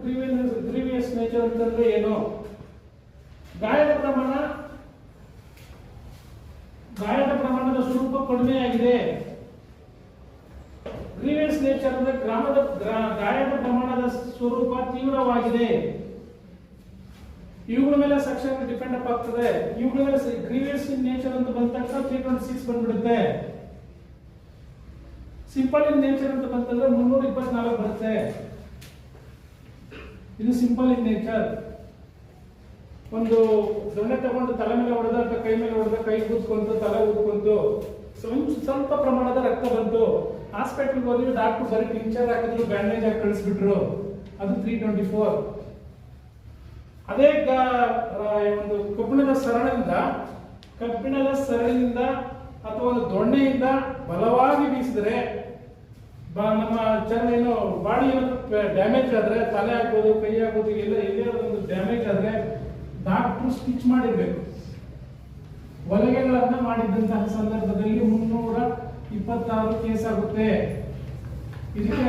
Grievous nature ಅಂತಂದ್ರೆ ಏನು? ಗಾಯದ ಪ್ರಮಾಣದ ಸ್ವರೂಪ ಕಡಿಮೆಯಾಗಿದೆ. ಗ್ರೀವಿಯಸ್ ನೇಚರ್ ಅಂದ್ರೆ ಗಾಯದ ಪ್ರಮಾಣದ ಸ್ವರೂಪ ತೀವ್ರವಾಗಿದೆ. ಇವುಗಳ ಮೇಲೆ ಸೆಕ್ಷನ್ ಡಿಪೆಂಡ್ ಅಪ್ ಆಗ್ತದೆ. ಇವುಗಳ ಮೇಲೆ ಗ್ರೀವಿಯಸ್ ಇನ್ ನೇಚರ್ ಅಂತ ಬಂದ ತಕ್ಷಣ 326 ಬಂದ್ಬಿಡುತ್ತೆ. ಸಿಂಪಲ್ ಇನ್ ನೇಚರ್ ಅಂತ ಬಂತಂದ್ರೆ 324 ಬರುತ್ತೆ. ಇದು ಸಿಂಪಲ್ ಇನ್ ನೇಚರ್. ಒಂದು ದೊಣ್ಣೆ ತಗೊಂಡು ತಲೆ ಮೇಲೆ ಹೊಡೆದ ಅಥವಾ ಕೈ ಮೇಲೆ ಹೊಡೆದ, ಕೈ ಕೂತ್ಕೊಂತು, ತಲೆ ಊದ್ಕೊಂತು, ಸ್ವಲ್ಪ ಪ್ರಮಾಣದ ರಕ್ತ ಬಂತು, ಹಾಸ್ಪಿಟಲ್ಗೆ ಹೋದ್ವಿ, ಡಾಕ್ಟರ್ ಬರೀ ಟಿಂಚರ್ ಹಾಕಿದ್ರು, ಬ್ಯಾಂಡೇಜ್ ಹಾಕಿ ಕಳಿಸ್ಬಿಟ್ರು, ಅದು 324. ಅದೇ ಒಂದು ಕಬ್ಬಿಣದ ಸರಳಿನಿಂದ ಅಥವಾ ಒಂದು ದೊಣ್ಣೆಯಿಂದ ಬಲವಾಗಿ ಬೀಸಿದ್ರೆ ನಮ್ಮ ಚರ್ಮ ಏನು ಬಾಡಿ ಏನಾದ್ರು ಡ್ಯಾಮೇಜ್ ಆದ್ರೆ, ತಲೆ ಹಾಕೋದು, ಕೈ ಹಾಕೋದು, ಎಲ್ಲೇ ಒಂದು ಡ್ಯಾಮೇಜ್ ಆದ್ರೆ ಡಾಕ್ಟರ್ ಸ್ಟಿಚ್ ಮಾಡಿರ್ಬೇಕು. ಹೊಲಿಗೆಗಳನ್ನ ಮಾಡಿದಂತಹ ಸಂದರ್ಭದಲ್ಲಿ 326 ಕೇಸ್ ಆಗುತ್ತೆ. ಇದಕ್ಕೆ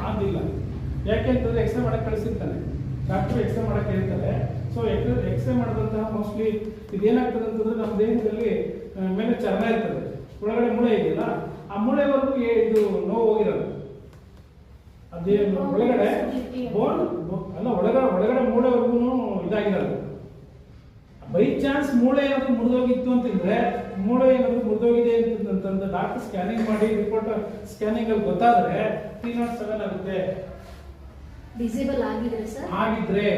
ಆಗಿಲ್ಲ. ಯಾಕೆಂತಂದ್ರೆ ಎಕ್ಸ್ರೇ ಮಾಡಕ್ ಕಳಿಸಿರ್ತಾನೆ ಡಾಕ್ಟರ್, ಎಕ್ಸ್ರೇ ಮಾಡಕ್ ಹೇಳ್ತಾರೆ. ಸೊ ಎಕ್ಸ್ರೇ ಮಾಡಿದಂತಹ ಮೋಸ್ಟ್ಲಿ ಇದೇನಾಗ್ತದೆ ಅಂತಂದ್ರೆ ನಮ್ಮ ದೇಹದಲ್ಲಿ ಮೇಲೆ ಚರ್ಮ ಇರ್ತದೆ, ಒಳಗಡೆ ಮೂಳೆ ಇದೆಯಲ್ಲ, ಆ ಮೂಳೆವರೆಗೂ ಇದು ನೋವು ಹೋಗಿರೋದು. ಅದೇ ಒಳಗಡೆ ಬೋನ್ ಅಲ್ಲ, ಒಳಗಡೆ ಮೂಳೆವರೆಗೂ ಇದಾಗಿರೋದು. ಬೈ ಚಾನ್ಸ್ ಮೂಳೆ ಏನಾದ್ರು ಮುರಿದೋಗಿತ್ತು ಅಂತಂದ್ರೆ, ಮೂಳೆ ಏನಾದ್ರು ಮುರಿದೋಗಿದೆ ಅಂತಂದ ಡಾಕ್ಟರ್ ಸ್ಕ್ಯಾನಿಂಗ್ ಮಾಡಿ ರಿಪೋರ್ಟ್ ಸ್ಕ್ಯಾನಿಂಗ್ ಅಲ್ಲಿ ಗೊತ್ತಾದ್ರೆ 307 ಆಗುತ್ತೆ. ಡಿಸೇಬಲ್ ಆಗಿದ್ರೆ ಸರ್, ಆಗಿದ್ರೆ